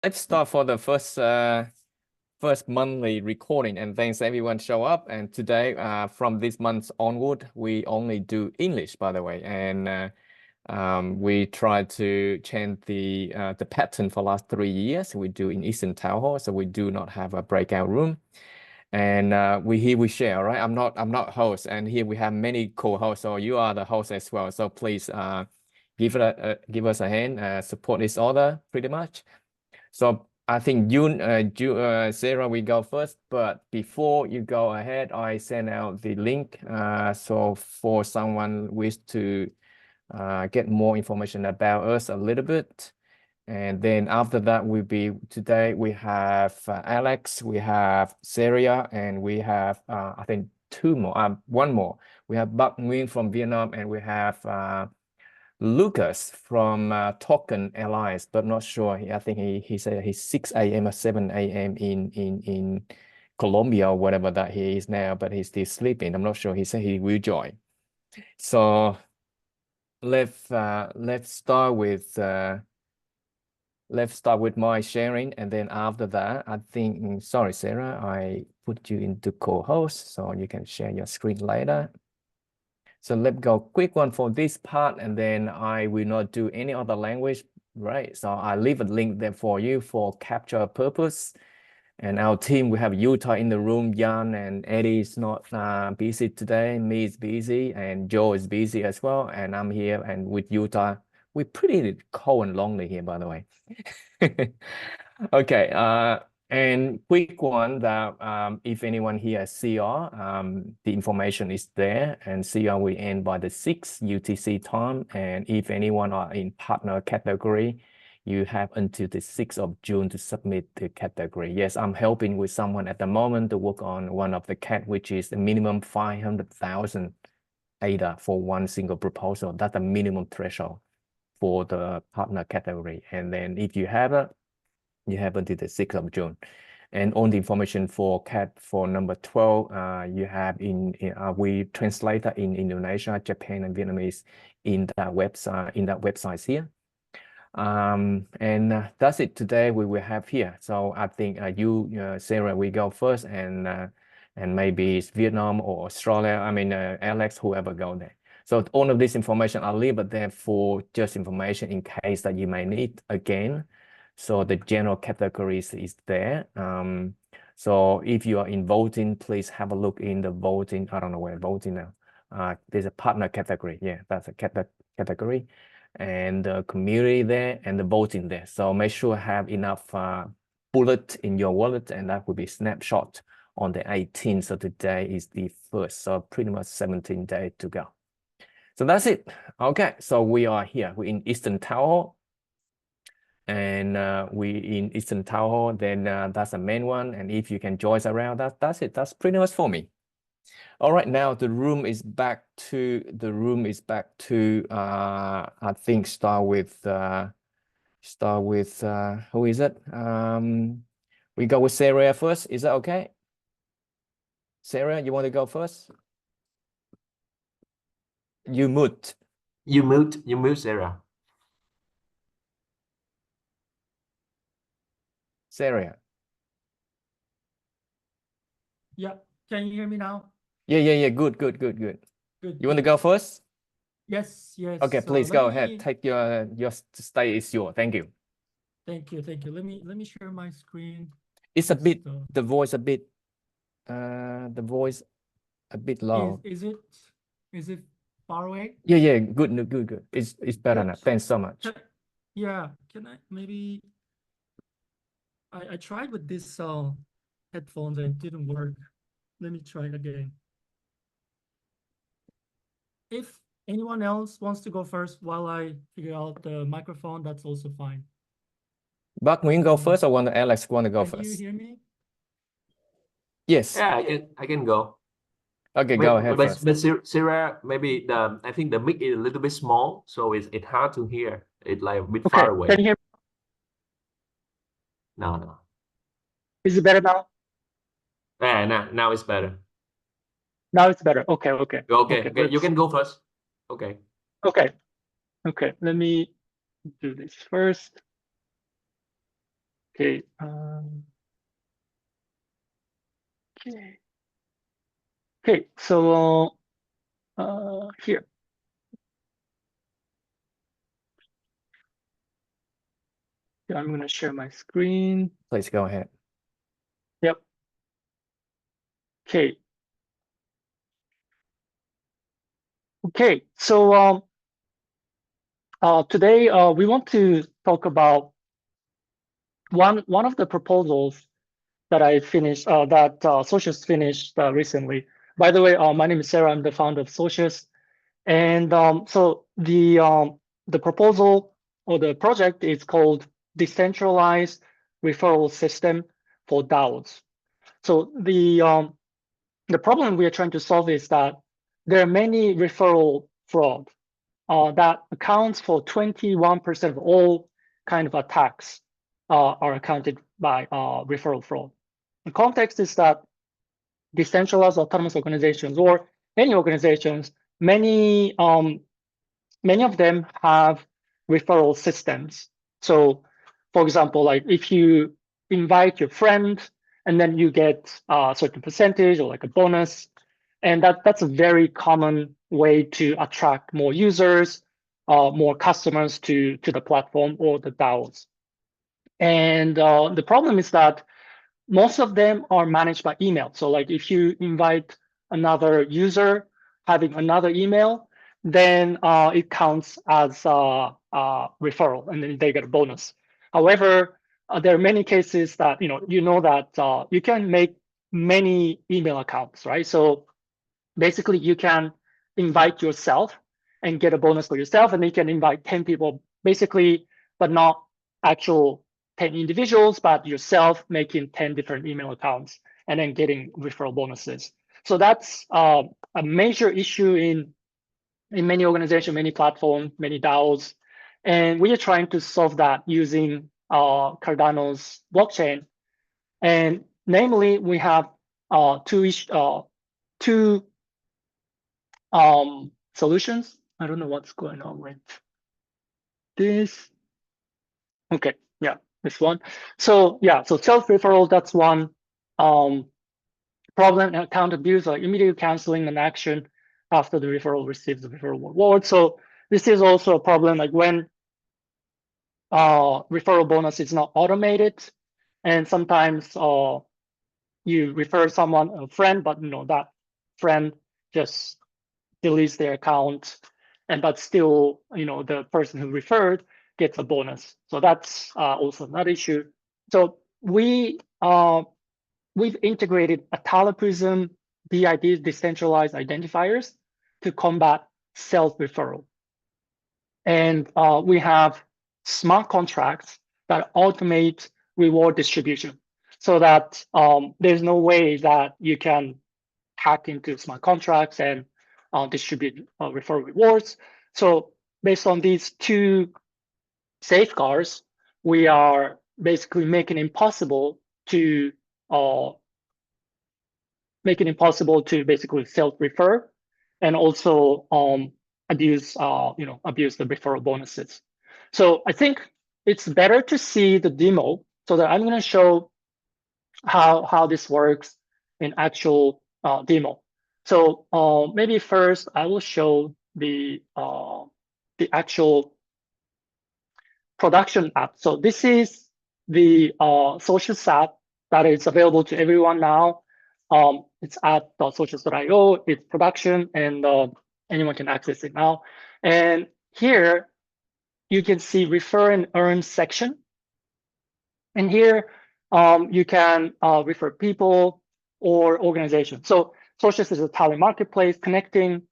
let's start for the first monthly recording, and thanks everyone show up. And today, from this month onward, we only do English, by the way, and we try to change the pattern for last 3 years. We do in Eastern Town Hall, so we do not have a breakout room. And we share, right? I'm not host, and here we have many co-hosts, so you are the host as well. So please give us a hand, support this order pretty much. So I think Sarah, we go first. But before you go ahead, I send out the link. So for someone wish to get more information about us a little bit. And then after that will be today we have Alex, we have Sarah, and we have I think one more. We have Bắc Nguyen from Vietnam, and we have Lucas from Token Alliance, but not sure. I think he said he's 6 a.m. or 7 a.m. in Colombia or whatever that he is now, but he's still sleeping. I'm not sure. He said he will join. So let's start with my sharing, and then after that, I think sorry, Sarah, I put you into co-host, so you can share your screen later. So let's go quick one for this part, and then I will not do any other language, right? So I leave a link there for you for capture purpose. And our team, we have Utah in the room. Jan and Eddie is not busy today. Me is busy, and Joe is busy as well. And I'm here, and with Utah, we're pretty cold and lonely here, by the way. Okay, and quick one that if anyone here has CR, the information is there, and CR will end by the 6 UTC time. And if anyone are in partner category, you have until the 6th of June to submit the category. Yes, I'm helping with someone at the moment to work on one of the cat, which is the minimum 500,000 ADA for one single proposal. That's the minimum threshold for the partner category. And then if you have it, you have until the 6th of June. And all the information for CAT for number 12, you have we translate that in Indonesia, Japan, and Vietnamese in that website here. And that's it today we will have here. So I think Sarah, we go first, and maybe it's Vietnam or Australia. I mean, Alex, whoever go there. So all of this information, I'll leave it there for just information in case that you may need again. So the general categories is there. So if you are in voting, please have a look in the voting. I don't know where voting now. There's a partner category. Yeah, that's a category, and the community there, and the voting there. So make sure have enough bullet in your wallet, and that will be snapshot on the 18th. So today is the 1st. So pretty much 17 days to go. So that's it. Okay, so we are here. We're in Eastern Town Hall. And we in Eastern Town Hall, then that's the main one. And if you can join us around, that's it. That's pretty much for me. All right, now the room is back to I think start with who is it? We go with Sarah first. Is that okay? Sarah, you want to go first? You mute. You mute Sarah. Sarah. Yeah, can you hear me now? Yeah. Good. You want to go first? Yes. Okay, please go ahead. Take your stage is yours. Thank you. Thank you. Let me share my screen. It's a bit the voice a bit low. Is it far away? Yeah. Good. It's better now. Thanks so much. Yeah. Can I maybe? I tried with this headphones and it didn't work. Let me try it again. If anyone else wants to go first while I figure out the microphone, that's also fine. Bắc Nguyen go first, or Alex want to go first? Can you hear me? Yes. Yeah, I can go. Okay, go ahead first. But Sarah, maybe I think the mic is a little bit small, so it's hard to hear. It's like a bit far away. Can you hear me? No. Is it better now? Yeah, now it's better. Now it's better. Okay. You can go first. Okay. Let me do this first. Okay. Okay. Okay. So here. Yeah, I'm gonna share my screen. Please go ahead. Yep. Okay. Okay. So today we want to talk about one of the proposals that I finished, that Socious finished recently. By the way, my name is Sarah. I'm the founder of Socious, and so the proposal or the project is called Decentralized Referral System for DAOs. So the problem we are trying to solve is that there are many referral fraud that accounts for 21% of all kind of attacks are accounted by referral fraud. The context is that decentralized autonomous organizations or any organizations, many of them have referral systems. So for example, like if you invite your friend and then you get a certain percentage or like a bonus, and that's a very common way to attract more users, more customers to the platform or the DAOs. And the problem is that most of them are managed by email. So like if you invite another user having another email, then it counts as a referral and then they get a bonus. However, there are many cases that, you know that you can make many email accounts, right? So basically you can invite yourself and get a bonus for yourself, and you can invite 10 people basically, but not actual 10 individuals, but yourself making 10 different email accounts and then getting referral bonuses. So that's a major issue in many organizations, many platforms, many DAOs. And we are trying to solve that using Cardano's blockchain. And namely, we have two solutions. I don't know what's going on with this. Okay, yeah, this one. So yeah, so self-referral, that's one problem. Account abuse, like immediately canceling an action after the referral receives the referral reward. So this is also a problem, like when referral bonus is not automated, and sometimes you refer someone, a friend, but that friend just deletes their account, and but still, the person who referred gets a bonus. So that's also another issue. So we've integrated a Prism DID, decentralized identifiers, to combat self-referral. And we have smart contracts that automate reward distribution so that there's no way that you can hack into smart contracts and distribute referral rewards. So based on these two safeguards, we are basically making it impossible to basically self-refer and also abuse the referral bonuses. So I think it's better to see the demo, so that I'm going to show how this works in actual demo. So maybe first I will show the actual production app. So this is the Socious app that is available to everyone now. It's at socious.io. It's production, and anyone can access it now. And here you can see refer and earn section. And here you can refer people or organizations. So Socious is a talent marketplace connecting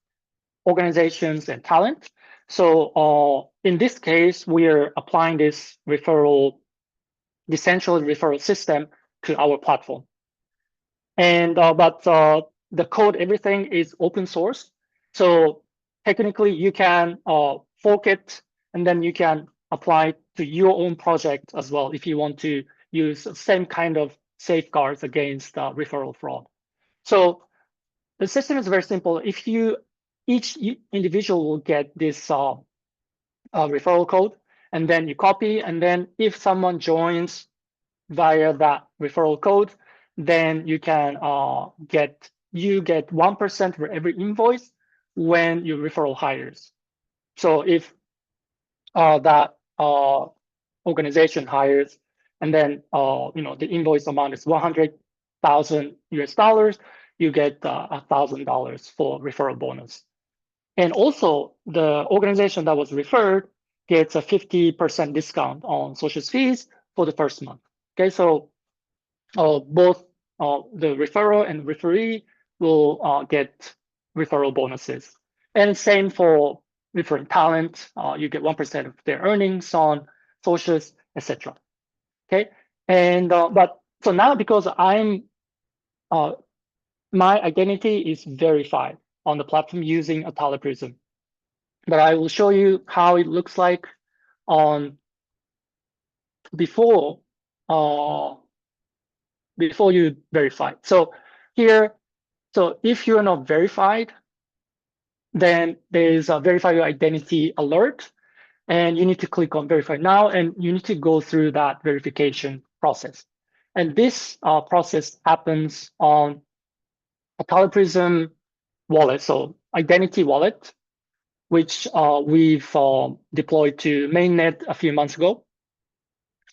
organizations and talent. So in this case, we are applying this decentralized referral system to our platform. And but the code, everything is open source. So technically, you can fork it, and then you can apply it to your own project as well if you want to use the same kind of safeguards against referral fraud. So the system is very simple. If each individual will get this referral code, and then you copy, and then if someone joins via that referral code, then you can get 1% for every invoice when your referral hires. So if that organization hires, and then the invoice amount is $100,000 US, you get $1,000 for referral bonus. And also, the organization that was referred gets a 50% discount on Socious fees for the first month. Okay, so both the referral and referee will get referral bonuses. And same for referring talent, you get 1% of their earnings on Socious, etc. Okay, and but so now, because my identity is verified on the platform using Atala Prism, but I will show you how it looks like on before you verify. So here, so if you're not verified, then there's a verify your identity alert, and you need to click on verify now, and you need to go through that verification process. And this process happens on Atala Prism wallet, so identity wallet, which we've deployed to mainnet a few months ago.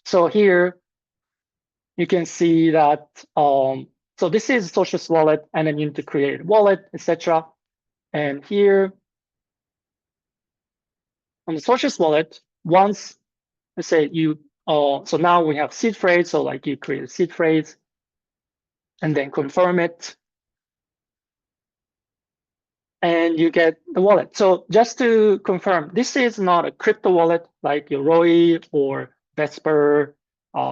So here you can see that, so this is Socious wallet, and then you need to create a wallet, etc. And here on the Socious wallet, once, let's say you, so now we have seed phrase, so like you create a seed phrase and then confirm it, and you get the wallet. So just to confirm, this is not a crypto wallet like your Roi or Vesper,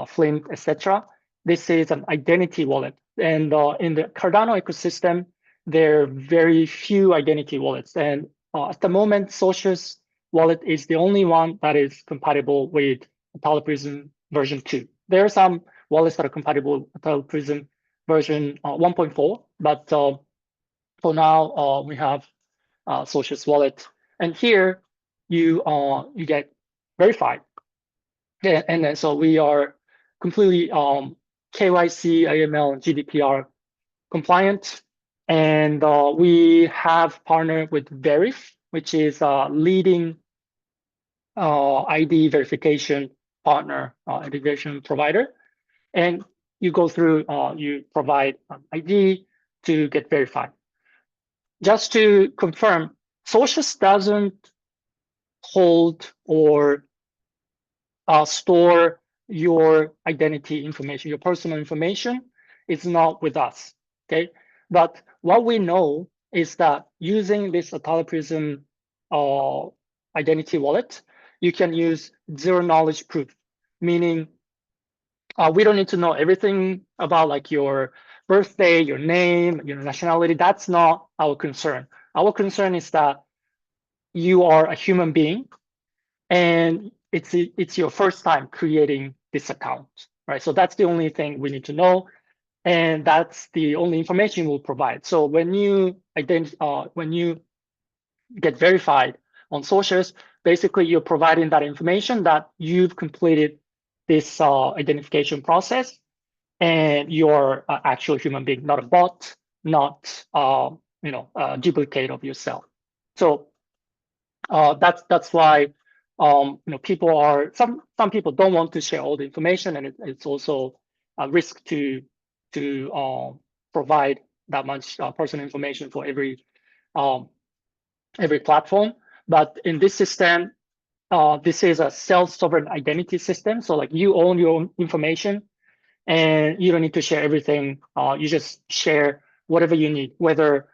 Flint, etc. This is an identity wallet. And in the Cardano ecosystem, there are very few identity wallets. And at the moment, Socious wallet is the only one that is compatible with Atala Prism version 2. There are some wallets that are compatible with Atala Prism version 1.4, but for now, we have Socious wallet, and here you get verified. Yeah, and then so we are completely KYC, AML, and GDPR compliant, and we have partnered with Verif, which is a leading ID verification partner, integration provider, and you go through, you provide an ID to get verified. Just to confirm, Socious doesn't hold or store your identity information, your personal information. It's not with us, okay? But what we know is that using this Atala Prism identity wallet, you can use zero knowledge proof, meaning we don't need to know everything about like your birthday, your name, your nationality. That's not our concern. Our concern is that you are a human being, and it's your first time creating this account, right? So that's the only thing we need to know, and that's the only information we'll provide. So when you get verified on Socious, basically you're providing that information that you've completed this identification process, and you're an actual human being, not a bot, not a duplicate of yourself. So that's why people are some people don't want to share all the information, and it's also a risk to provide that much personal information for every platform. But in this system, this is a self-sovereign identity system. So like you own your own information, and you don't need to share everything. You just share whatever you need, whether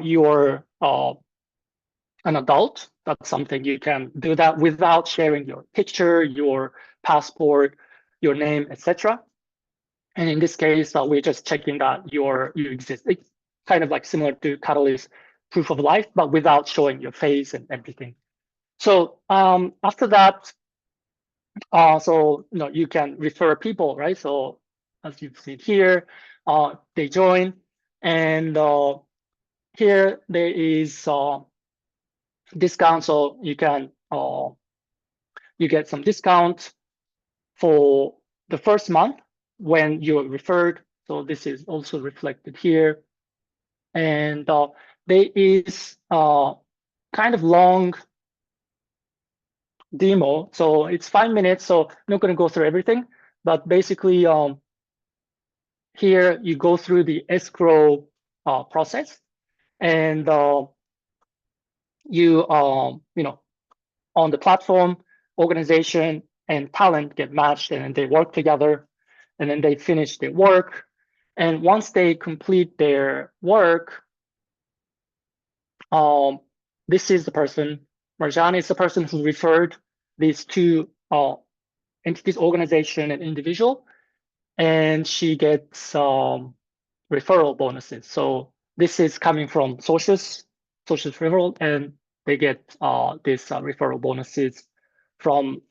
you're an adult. That's something you can do that without sharing your picture, your passport, your name, etc. And in this case, we're just checking that you exist. It's kind of like similar to Catalyst proof of life, but without showing your face and everything. So after that, so you can refer people, right? So as you've seen here, they join, and here there is discount, so you can you get some discount for the first month. when you're referred. So this is also reflected here. And there is kind of long demo. So it's 5 minutes. So I'm not going to go through everything, but basically here you go through the escrow process, and you know, on the platform, organization and talent get matched, and then they work together, and then they finish their work. And once they complete their work, this is the person, Marjane is the person who referred these two entities, organization and individual, and she gets referral bonuses. So this is coming from Socious referral, and they get these referral bonuses from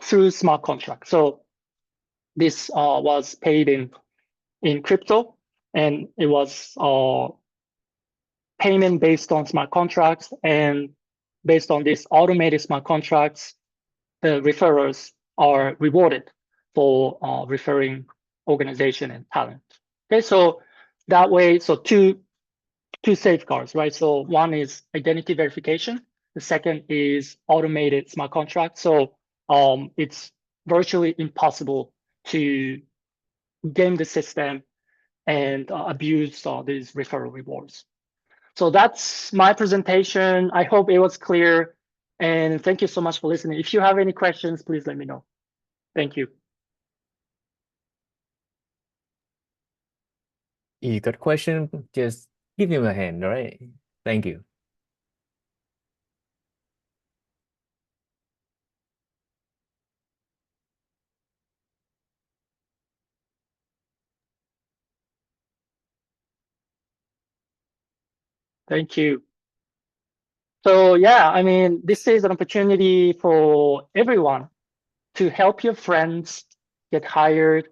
through smart contract. So this was paid in crypto, and it was payment based on smart contracts, and based on these automated smart contracts, the referrers are rewarded for referring organization and talent. Okay, so that way, so two safeguards, right? So one is identity verification. The second is automated smart contract. So it's virtually impossible to game the system and abuse these referral rewards. So that's my presentation. I hope it was clear. And thank you so much for listening. If you have any questions, please let me know. Thank you. If you got a question, just give him a hand, all right? Thank you. Thank you. So yeah, I mean, this is an opportunity for everyone to help your friends get hired,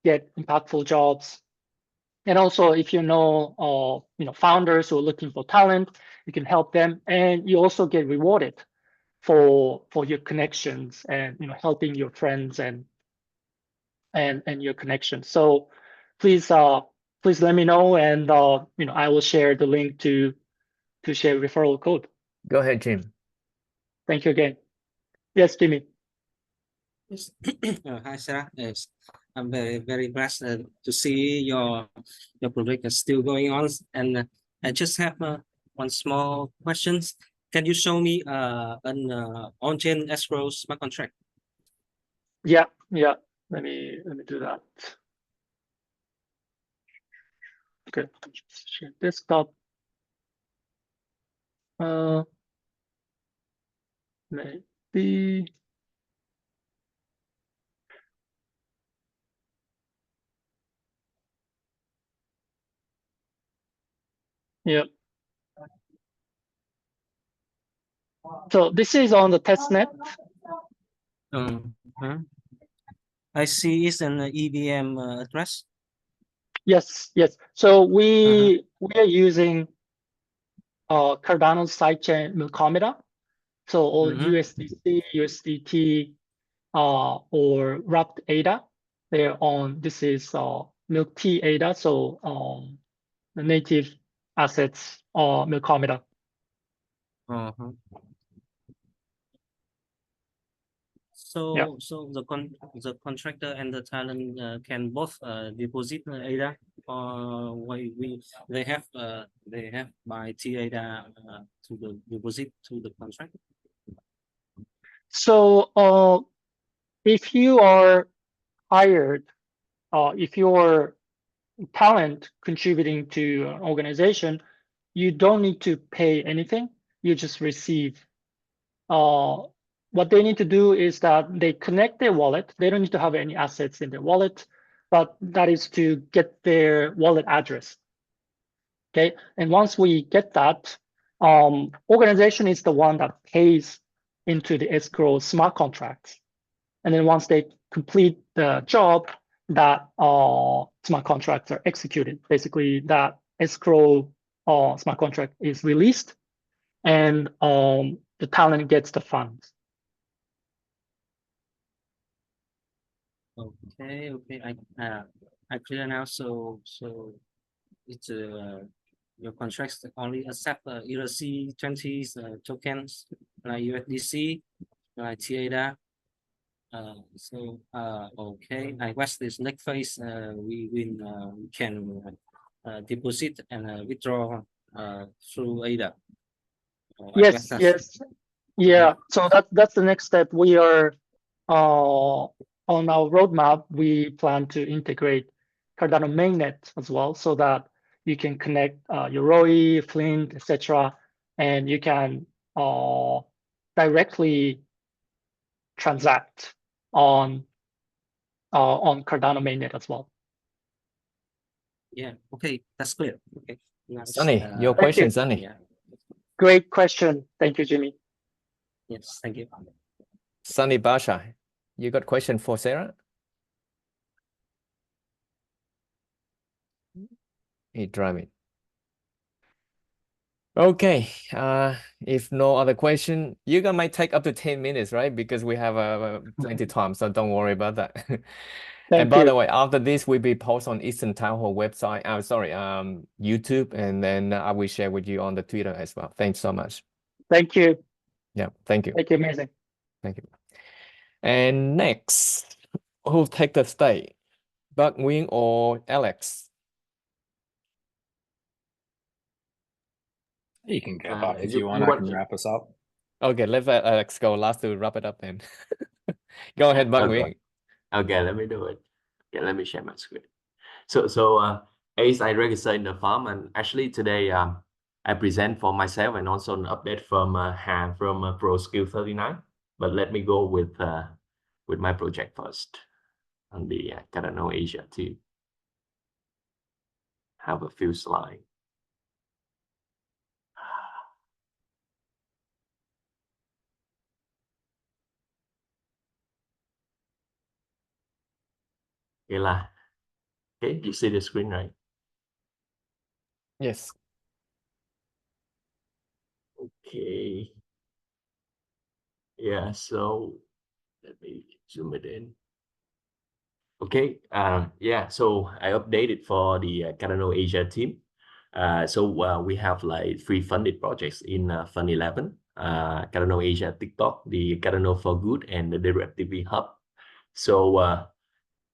get impactful jobs. And also, if you know, founders who are looking for talent, you can help them, and you also get rewarded for your connections and helping your friends and your connections. So please let me know, and I will share the link to share referral code. Go ahead, Jim. Thank you again. Yes, Jimmy. Yes. Hi, Sarah. Yes, I'm very impressed to see your project is still going on. And I just have one small questions. Can you show me an on-chain escrow smart contract? Yeah. Let me do that. Okay, just share desktop. Maybe. Yeah. So this is on the testnet. I see it's an EVM address. Yes. So we are using Cardano sidechain Milkomeda. So all USDC, USDT, or wrapped ADA, they're on. This is Milk T ADA. So the native assets are Milkomeda. So Yeah. so the contractor and the talent can both deposit ADA, or they have by T ADA to the deposit to the contract. So if you are hired, if you're talent contributing to an organization, you don't need to pay anything. You just receive. What they need to do is that they connect their wallet. They don't need to have any assets in their wallet, but that is to get their wallet address. Okay, and once we get that, organization is the one that pays into the escrow smart contracts. And then once they complete the job, that smart contracts are executed. Basically, that escrow smart contract is released, and the talent gets the funds. Okay, I clear now. So it's your contracts only accept ERC20 tokens like USDC, like TADA. Okay, I guess this next phase we can deposit and withdraw through ADA. I guess Yes, yes. Yeah, so that's the next step. We are on our roadmap, we plan to integrate Cardano mainnet as well, so that you can connect your ROI, Flint, etc., and you can directly transact on Cardano mainnet as well. Yeah. Okay, that's clear. Okay. Sunny, your Thank question, you. Sunny. Yeah. Great question. Thank you, Jimmy. Yes. Thank you. Sunny Basha, you got question for Sarah? He driving. Okay, if no other question, you guys might take up to 10 minutes, right? Because we have plenty of time, so don't worry about that. And Thank by you. the way, after this will be posted on Eastern Town Hall website. I'm sorry, YouTube, and then I will share with you on the Twitter as well. Thanks so much. Thank you. Yeah, thank you. Thank you. Amazing. Thank you. And next, who take the stage? Buck Wing or Alex? You can go, Bob, if you want. you I want can to- wrap us up. Okay, let Alex go last to wrap it up then. Go ahead, Buck Okay. Wing. Okay, let me do it. Okay, let me share my screen. So as I registered in the farm, and actually today I present for myself and also an update from Han from Pro Skill 39. But let me go with my project first on the Cardano Asia team. Have a few slides. Okay, you see the screen, right? Yes. Okay. Yeah, so let me zoom it in. Okay, yeah, so I updated for the Cardano Asia team. We have like 3 funded projects in Fund 11, Cardano Asia TikTok, the Cardano for Good, and the Directive Hub. So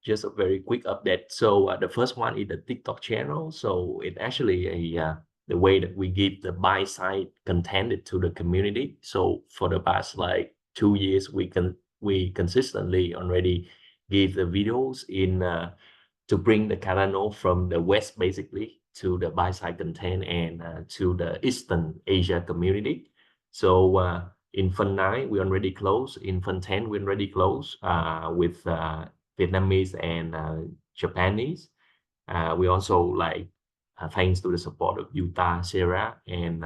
just a very quick update. So the first one is the TikTok channel. So it actually the way that we give the buy side content to the community. So for the past like 2 years, we consistently already give the videos in to bring the Cardano from the West basically to the buy side content and to the Eastern Asia community. So in Fund 9, we already closed. In Fund 10, we already closed with Vietnamese and Japanese. We also like thanks to the support of Utah, Sarah, and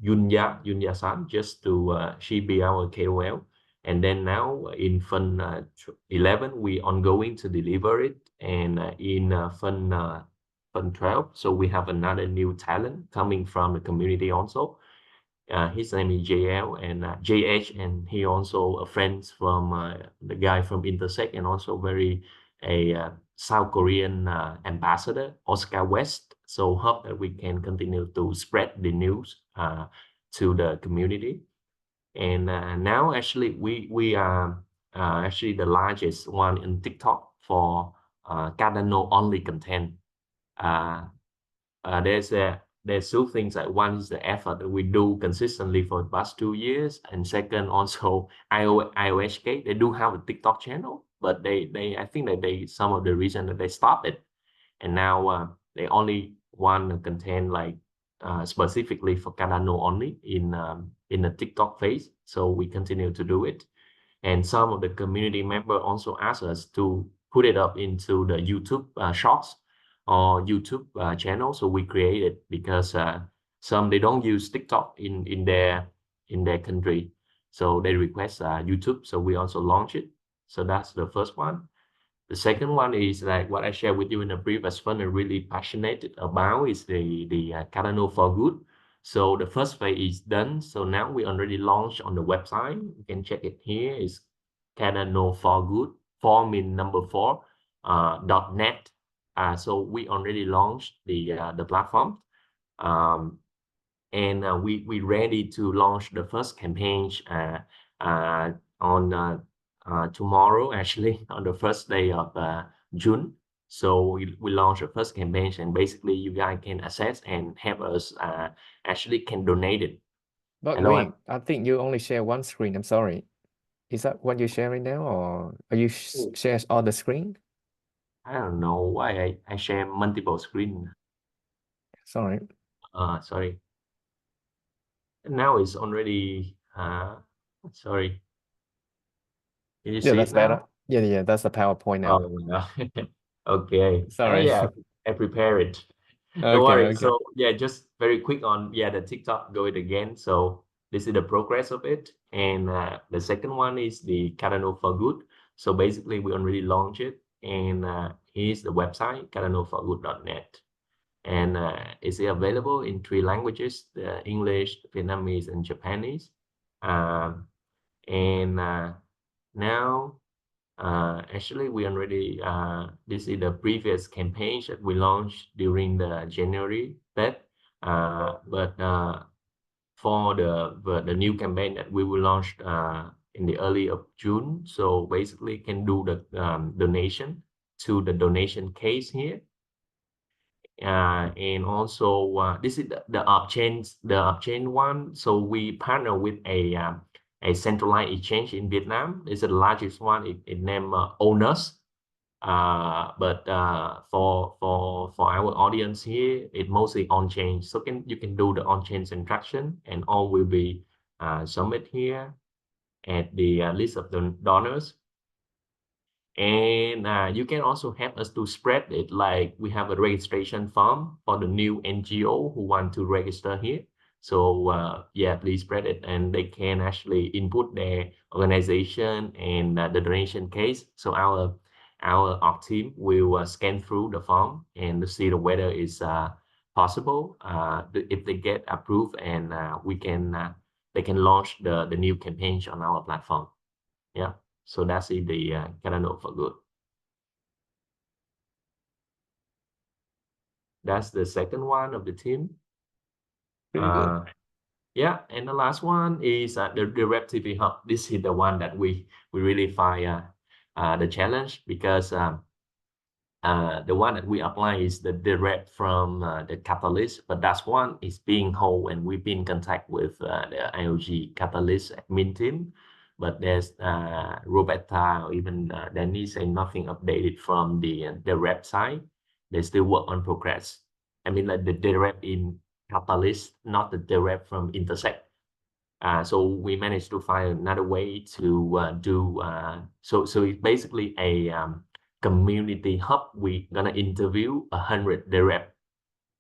Yunya-san, just to she be our KOL. And then now in Fund 11, we ongoing to deliver it, and in Fund 12, so we have another new talent coming from the community also. His name is JL and JH, and he also a friend from the guy from Intersect, and also a South Korean ambassador, Oscar West. So hope that we can continue to spread the news to the community. And now actually we are actually the largest one in TikTok for Cardano only content. There's 2 things. Like one is the effort that we do consistently for the past 2 years, and second also iOSK. They do have a TikTok channel, but they I think that some of the reason that they stopped it, and now they only want to content like specifically for Cardano only in the TikTok phase. So we continue to do it, and some of the community member also asked us to put it up into the YouTube Shorts or YouTube channel. So we created, because some they don't use TikTok in their country, so they request YouTube. So we also launch it. So that's the first one. The second one is like what I shared with you in the previous fund. I'm really passionate about is the Cardano for Good. So the first phase is done. So now we already launched on the website. You can check it here. It's Cardano for good. 4 mean number 4. .net. So we already launched the platform, and we ready to launch the first campaign on tomorrow, actually on the first day of June. So we launch the first campaign, and basically you guys can access and help us actually can donate it. But Hello, wait, I think you only share one screen. I'm sorry. Is that what you're sharing now, or are you share all the screen? I don't know why I share multiple screen. Sorry. Sorry. Now it's already sorry. Can you Yeah, see that's it now? better. Yeah, that's the PowerPoint now. Oh, okay. Sorry. Yeah, I prepare it. Don't Okay, worry. okay. So yeah, just very quick on the TikTok, go it again. So this is the progress of it, and the second one is the Cardano for Good. So basically, we already launched it, and here's the website cardanoforgood.net, and it's available in 3 languages: English, Vietnamese, and Japanese. And now. Actually, we already this is the previous campaign that we launched during the January Feb, but for the new campaign that we will launch in the early of June. So basically, can do the donation to the donation case here, and also this is the upchain one. So we partner with a centralized exchange in Vietnam. It's the largest one. It named Owners. But for our audience here, it's mostly on-chain. So you can do the on-chain transaction, and all will be submit here at the list of the donors. And you can also help us to spread it. Like we have a registration form for the new NGO who want to register here. So yeah, please spread it, and they can actually input their organization and the donation case. So our org team will scan through the form and to see whether it's possible if they get approved, and they can launch the new campaigns on our platform. Yeah. So that's the Cardano for Good. That's the second one of the team. Very good. Yeah, and the last one is the Rep TV Hub. This is the one that we really find the challenge, because the one that we apply is the direct from the Catalyst, but that one is being held, and we've been in contact with the IOG Catalyst admin team. But there's Roberta or even Denise saying nothing updated from the rep side. They still work on progress. I mean, like the direct in Catalyst, not the direct from Intersect. So we managed to find another way to do. So it's basically a community hub. We're gonna interview 100 direct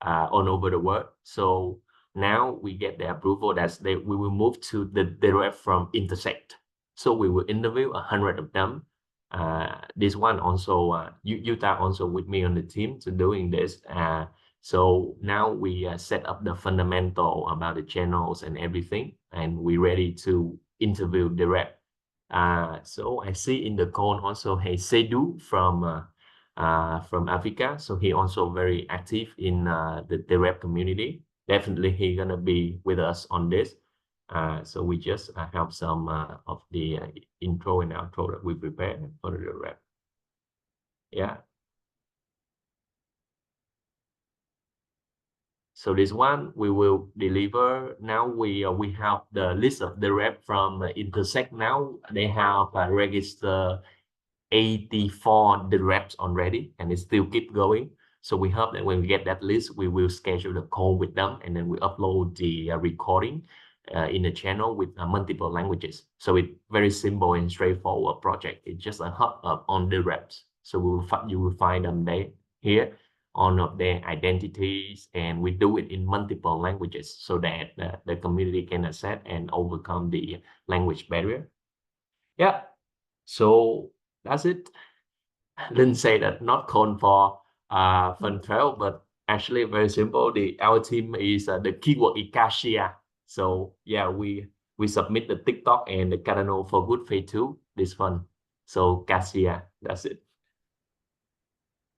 all over the world. So now we get the approval that we will move to the direct from Intersect. So we will interview 100 of them. This one also, Utah also with me on the team to doing this. So now we set up the fundamental about the channels and everything, and we're ready to interview direct. So I see in the call also, hey, Sedu from Africa. So he also very active in the direct community. Definitely he gonna be with us on this. So we just have some of the intro and outro that we prepared for the direct. Yeah. So this one we will deliver. Now we have the list of the rep from Intersect. Now they have registered 84 directs already, and it still keep going. So we hope that when we get that list, we will schedule the call with them, and then we upload the recording in the channel with multiple languages. So it's very simple and straightforward project. It's just a hub up on the reps. So you will find them there here on their identities, and we do it in multiple languages so that the community can accept and overcome the language barrier. Yeah, so that's it. Didn't say that not called for fun trail, but actually very simple. Our team is the keyword Ikasia. So yeah, we submit the TikTok and the Cardano for Good phase 2 this fund. So Cassia, that's it.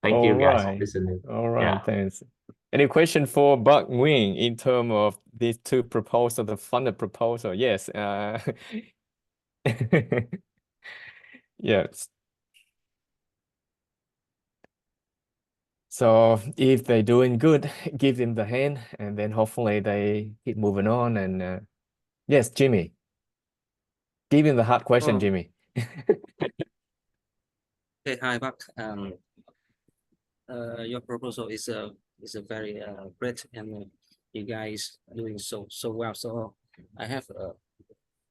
Thank All you guys for right. listening. All right, Yeah. thanks. Any question for Buck Wing in terms of these two proposals, the funded proposal? Yes. Yes. So if they're doing good, give them the hand, and then hopefully they keep moving on. And yes, Jimmy, give him the hard question, Oh. Jimmy. Okay, hi, Buck. Your proposal is a very great, and you guys doing so well. So I have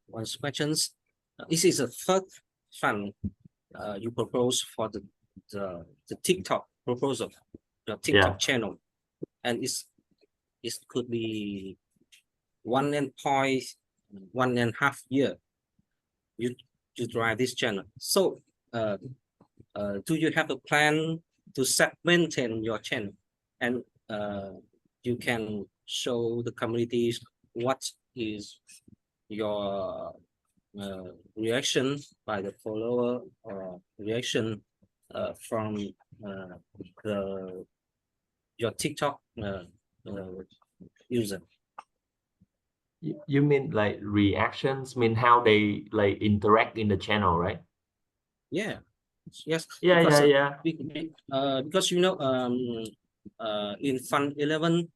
one questions. This is the third fund you propose for the TikTok proposal, your TikTok channel, and it could be 1.5 year you drive this channel. So do you have a plan to maintain your channel, and you can show the communities what is your reaction by the follower or reaction from your TikTok user? You mean like reactions, mean how they like interact in the channel, right? Yeah. Yes. Yeah, because, yeah. Because in Fund 11,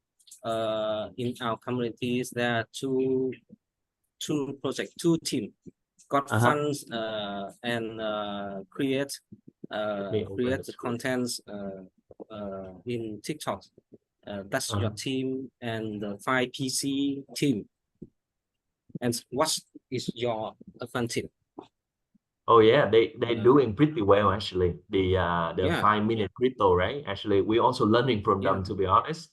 in our communities there are two projects, two teams got funds and create the contents in TikTok. That's your team, and the 5PC team. And what is your fund team? Oh yeah, they're doing pretty well actually. The 5-minute crypto, right? Actually, we're also learning from them, to be honest.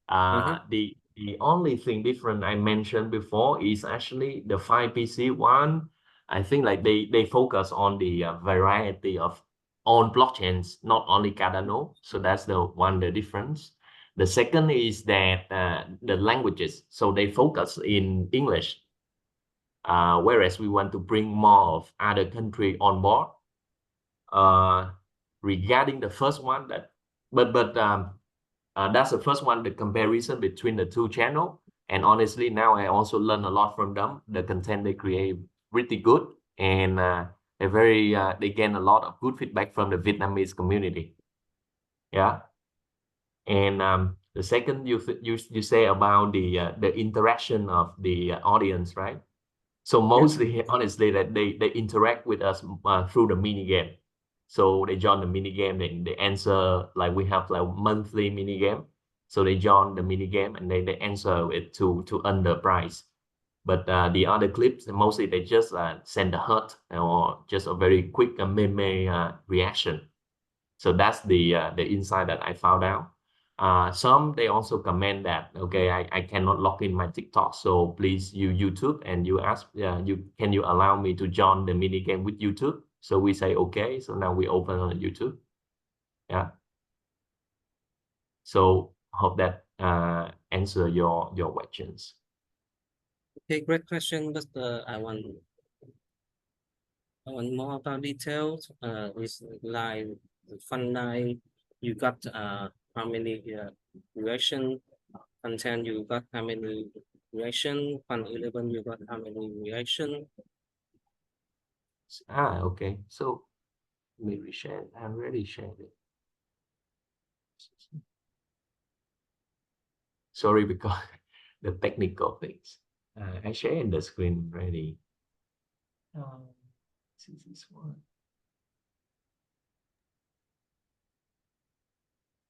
The only thing different I mentioned before is actually the 5PC one. I think like they focus on the variety of on blockchains, not only Cardano. So that's the difference. The second is that the languages. So they focus in English. Whereas we want to bring more of other country on board. Regarding the first one, that's the first one, the comparison between the two channels. And honestly, now I also learn a lot from them. The content they create pretty good, and they gain a lot of good feedback from the Vietnamese community. Yeah. And the second you say about the interaction of the audience, right? So mostly, honestly, that they interact with us through the mini game. So they join the mini game and they answer, like we have like monthly mini game. So they join the mini game and they answer it to earn the prize. But the other clips, mostly they just send a hurt or just a very quick meme reaction. So that's the insight that I found out. Some they also comment that, okay, I cannot log in my TikTok, so please use YouTube, and you ask, can you allow me to join the mini game with YouTube? So we say okay. So now we open on YouTube. Yeah. So hope that answer your questions. Okay, great question. But I want more about details. Is like Fund 9, you got how many reaction? Fund 10, you got how many reaction? Fund 11, you got how many reaction? Okay. So maybe share. I already shared it. Sorry, because the technical things. I shared the screen already. This one.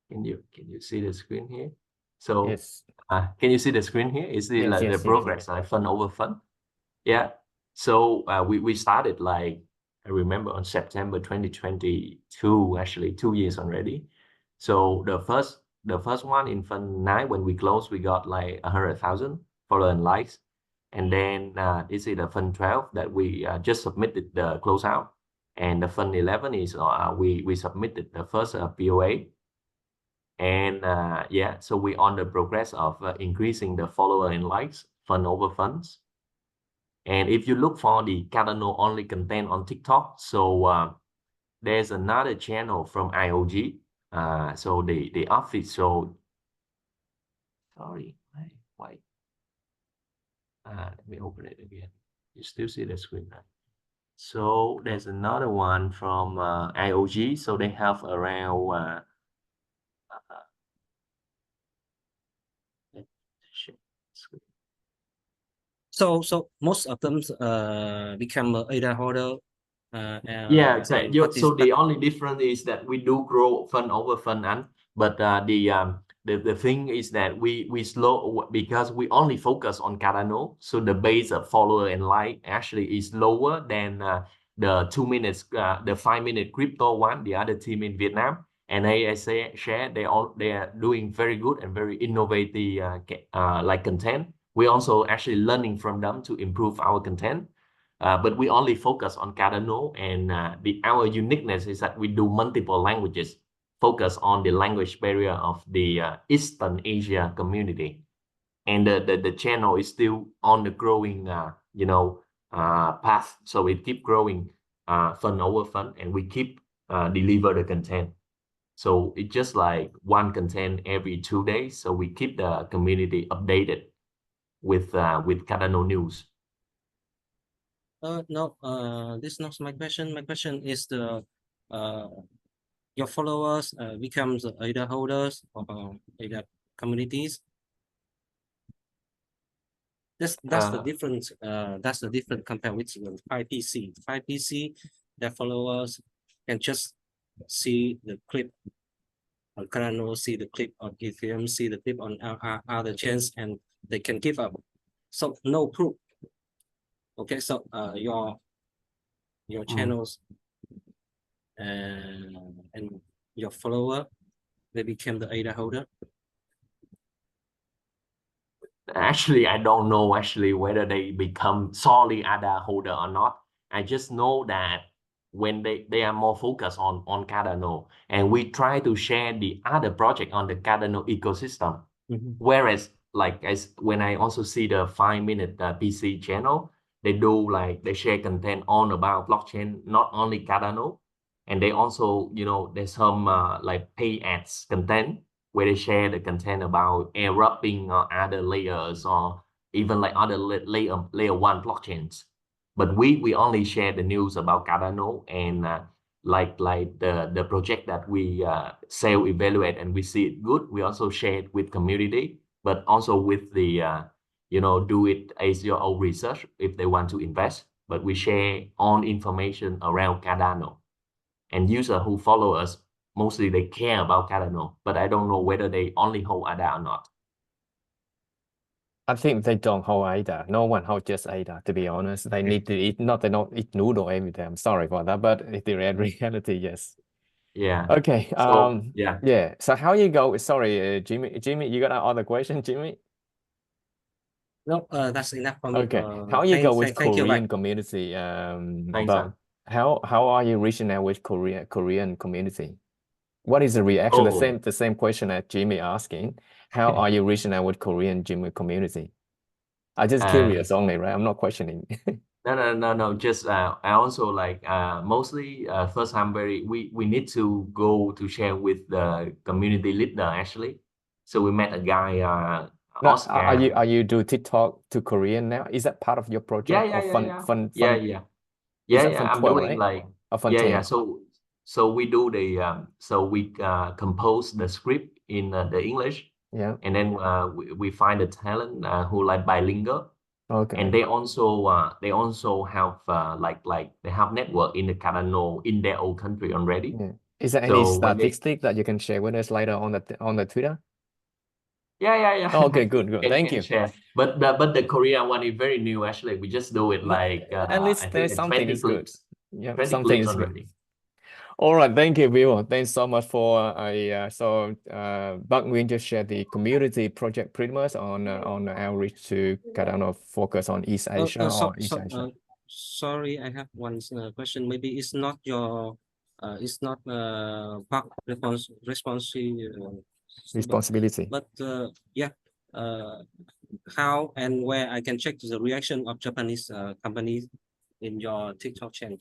Can you see the screen here? So Yes. Can you see the screen here? Is it like the progress like fund over fund? Yeah. So we started like, I remember on September 2022, actually 2 years already. So the first one in Fund 9, when we closed, we got like 100,000 followers and likes. And then this is the Fund 12 that we just submitted the closeout. And the Fund 11 is we submitted the first POA. And yeah, so we're on the progress of increasing the follower and likes, fund over funds. And if you look for the Cardano only content on TikTok, so there's another channel from IOG. So the official. Sorry, wait. Let me open it again. You still see the screen, right? So there's another one from IOG. So they have around So most of them become ADA holder. Yeah, exactly. and So the only difference is that we do grow fund over fund, but the thing is that we slow because we only focus on Cardano. So the base of follower and like actually is lower than the 2 minutes, the 5-minute crypto one, the other team in Vietnam. And I say share they are doing very good and very innovative like content. We also actually learning from them to improve our content. But we only focus on Cardano, and our uniqueness is that we do multiple languages, focus on the language barrier of the Eastern Asia community, and the channel is still on the growing path, so it keep growing fund over fund, and we keep deliver the content. So it's just like one content every 2 days, so we keep the community updated with Cardano news. No, this is not my question. My question is the your followers becomes ADA holders or ADA communities. That's the difference. That's the difference compared with 5PC. 5PC, their followers can just see the clip on Cardano, see the clip on Ethereum, see the clip on other chains, and they can give up. So no proof. Okay, so your channels and your follower, they became the ADA holder. Actually, I don't know whether they become solely ADA holder or not. I just know that when they are more focused on Cardano, and we try to share the other project on the Cardano ecosystem. Whereas like when I also see the 5-minute PC channel, they share content on about blockchain, not only Cardano, and they also there's some like pay ads content where they share the content about wrapping or other layers or even like other layer 1 blockchains. But we only share the news about Cardano and like the project that we sell, evaluate, and we see it good. We also share it with community, but also with the do it as your own research if they want to invest. But we share all information around Cardano, and users who follow us mostly they care about Cardano, but I don't know whether they only hold ADA or not. I think they don't hold ADA. No one holds just ADA, to be honest. They need to eat, they don't eat noodle every day. I'm sorry for that, but it's the reality, yes. Yeah. Okay. So, yeah. Yeah. So how you go? Sorry, Jimmy. Jimmy, you got another question, Jimmy? No, that's enough for me. Okay. How you go with thank Korean you, community? Thanks, But how are you reaching out with Korean community? What is the reaction? The same question that Jimmy asking. How are you reaching out with Korean Jimmy community? I'm just curious only, right? I'm not questioning. No. Just I also like mostly first I'm we need to go to share with the community leader actually. So we met a guy Oscar. Are you do TikTok to Korean now? Is that part of your project? Yeah. Fun? I'm doing right? Like So we do the so we compose the script in the English. Yeah. And then we find a talent who like bilingual. Okay. And they also have like they have network in the Cardano in their own country already. Yeah. Is there any statistic that you can share with us later on the Twitter? Yeah. Okay, good. Thank you. Share. But the Korean one is very new actually. We just do it like at least I there's think something 20 is good. clips. Yeah, 20 something clips is good. already. All right, thank you, Bill. Thanks so much for Bắc Nguyên just shared the community project pretty much on outreach to Cardano focus on East Asia East Asia. Sorry, I have one question. Maybe it's not your it's not Park responsibility. Responsibility. But yeah, how and where I can check the reaction of Japanese companies in your TikTok channel?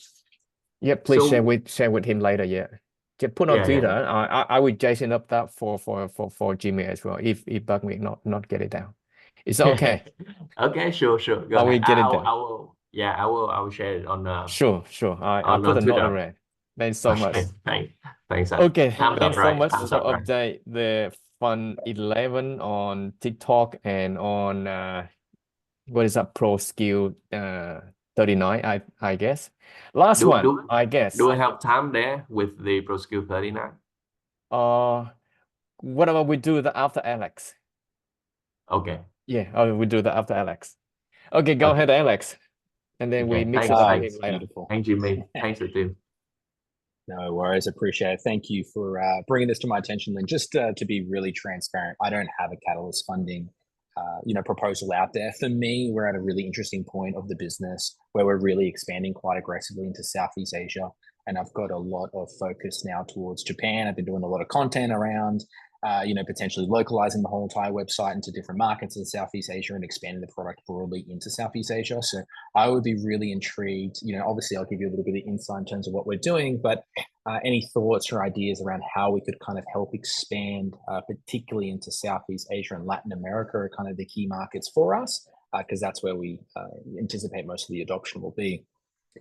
Yeah, please So share with him later. Yeah, just put on yeah, Twitter. yeah. I will Jason up that for Jimmy as well. If bug me not get it down, it's okay. Okay, sure. Go I will ahead. get it I done. will. Yeah, I will share it on Sure. I put a note Twitter. on it. Thanks so much. Okay, thanks. Okay, Thumbs up, thanks so right? much Thumbs for up, right? update the Fun 11 on TikTok and on what is that Pro Skill 39, I guess. Last one, I guess. Do I have time there with the Pro Skill 39? What about we do the after Alex? Okay. Yeah, we do the after Alex. Okay, go ahead, Alex. And then we Okay, mix it thanks. up Thanks. again later. Beautiful. Thank you, mate. Thanks, the team. No worries. Appreciate it. Thank you for bringing this to my attention. And just to be really transparent, I don't have a catalyst funding, proposal out there. For me, we're at a really interesting point of the business where we're really expanding quite aggressively into Southeast Asia. And I've got a lot of focus now towards Japan. I've been doing a lot of content around, potentially localizing the whole entire website into different markets in Southeast Asia and expanding the product broadly into Southeast Asia. So I would be really intrigued. Obviously I'll give you a little bit of insight in terms of what we're doing, but any thoughts or ideas around how we could kind of help expand, particularly into Southeast Asia and Latin America are kind of the key markets for us, because that's where we anticipate most of the adoption will be.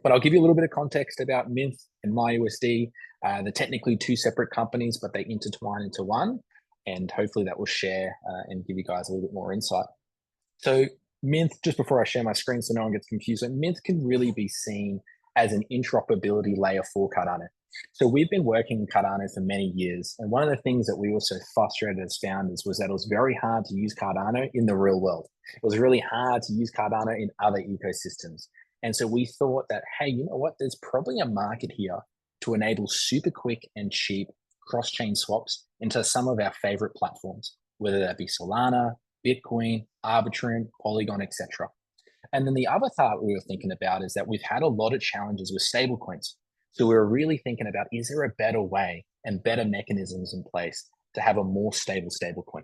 But I'll give you a little bit of context about Mysth and MyUSD. They're technically two separate companies, but they intertwine into one. And hopefully that will share and give you guys a little bit more insight. So Mysth, just before I share my screen so no one gets confused, so Mysth can really be seen as an interoperability layer for Cardano. So we've been working in Cardano for many years. And one of the things that we were so frustrated as founders was that it was very hard to use Cardano in the real world. It was really hard to use Cardano in other ecosystems. And so we thought that, hey, you know what? There's probably a market here to enable super quick and cheap cross-chain swaps into some of our favorite platforms, whether that be Solana, Bitcoin, Arbitrum, Polygon, etc. And then the other part we were thinking about is that we've had a lot of challenges with stablecoins. So we were really thinking about, is there a better way and better mechanisms in place to have a more stable stablecoin?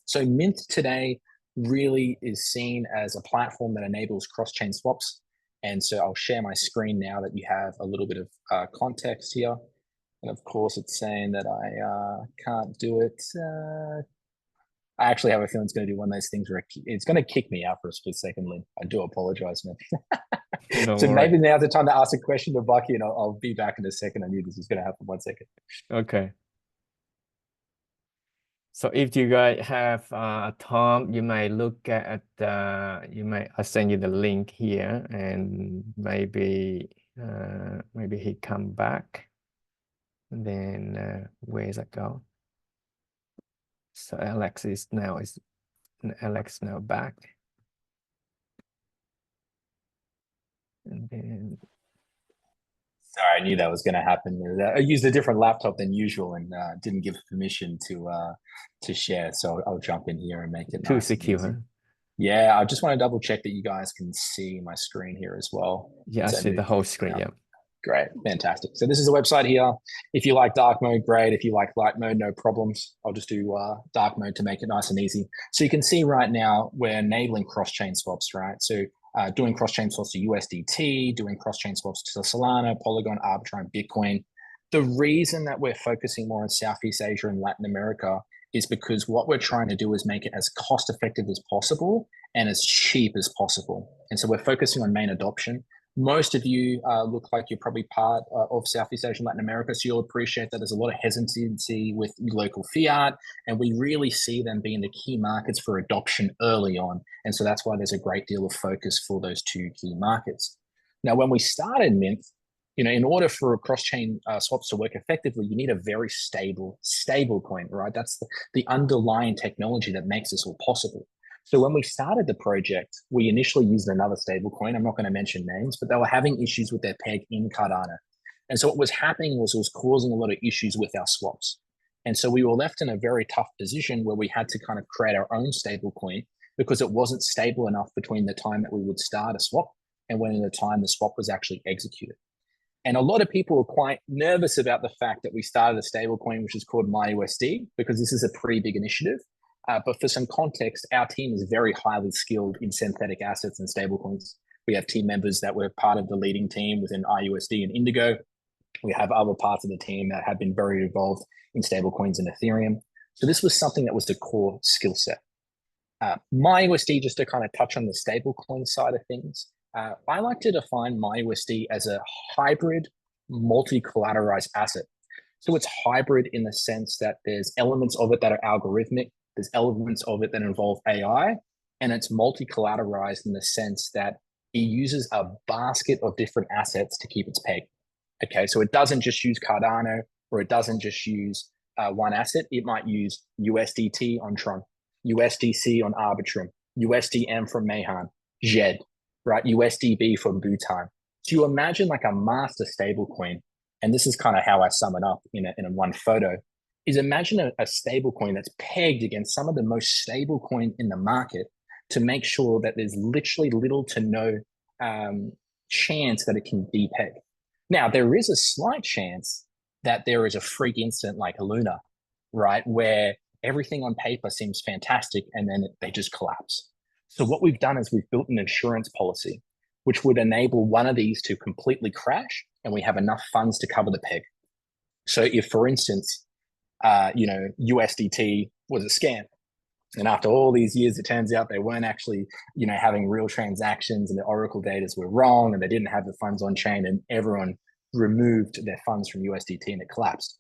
So Mysth today really is seen as a platform that enables cross-chain swaps. And so I'll share my screen now that you have a little bit of context here. And of course, it's saying that I can't do it. I actually have a feeling it's going to do one of those things where it's going to kick me out for a split second, Lynn. I do apologize, man. So maybe now's the time to ask a question to Bucky, and I'll be back in a second. I knew this was going to happen. 1 second. Okay. So if you guys have time, you may look at I'll send you the link here, and maybe he come back, and then where's it go? So Alex now back, and then. Sorry, I knew that was going to happen. I used a different laptop than usual and didn't give permission to share. So I'll jump in here and make it Too nice secure, huh? Yeah, I just want to double check that you guys can see my screen here as well. Yeah, I see the whole screen. Yeah. Great, fantastic. So this is the website here. If you like dark mode, great. If you like light mode, no problems. I'll just do dark mode to make it nice and easy. So you can see right now we're enabling cross-chain swaps, right? So doing cross-chain swaps to USDT, doing cross-chain swaps to Solana, Polygon, Arbitrum, Bitcoin. The reason that we're focusing more on Southeast Asia and Latin America is because what we're trying to do is make it as cost-effective as possible and as cheap as possible. And so we're focusing on main adoption. Most of you look like you're probably part of Southeast Asia and Latin America, so you'll appreciate that there's a lot of hesitancy with local fiat, and we really see them being the key markets for adoption early on. And so that's why there's a great deal of focus for those two key markets. Now, when we started Mysth, in order for cross-chain swaps to work effectively, you need a very stable coin, right? That's the underlying technology that makes this all possible. So when we started the project, we initially used another stablecoin. I'm not going to mention names, but they were having issues with their peg in Cardano. And so what was happening was it was causing a lot of issues with our swaps. And so we were left in a very tough position where we had to kind of create our own stablecoin because it wasn't stable enough between the time that we would start a swap and when the time the swap was actually executed. And a lot of people were quite nervous about the fact that we started a stablecoin, which is called MyUSD, because this is a pretty big initiative. But for some context, our team is very highly skilled in synthetic assets and stablecoins. We have team members that were part of the leading team within IUSD and Indigo. We have other parts of the team that have been very involved in stablecoins and Ethereum. So this was something that was the core skill set. MyUSD, just to kind of touch on the stablecoin side of things, I like to define MyUSD as a hybrid multi-collateralized asset. So it's hybrid in the sense that there's elements of it that are algorithmic, there's elements of it that involve AI, and it's multi-collateralized in the sense that it uses a basket of different assets to keep its peg. Okay, so it doesn't just use Cardano, or it doesn't just use one asset. It might use USDT on Tron, USDC on Arbitrum, USDM from Mahan, JED, right? USDB from Bhutan. So you imagine like a master stablecoin, and this is kind of how I sum it up in one photo, is imagine a stablecoin that's pegged against some of the most stable coin in the market to make sure that there's literally little to no chance that it can depeg. Now, there is a slight chance that there is a freak incident like a Luna, right, where everything on paper seems fantastic and then they just collapse. So what we've done is we've built an insurance policy which would enable one of these to completely crash and we have enough funds to cover the peg. So if, for instance, USDT was a scam, and after all these years, it turns out they weren't actually, having real transactions, and the Oracle data were wrong, and they didn't have the funds on chain, and everyone removed their funds from USDT and it collapsed.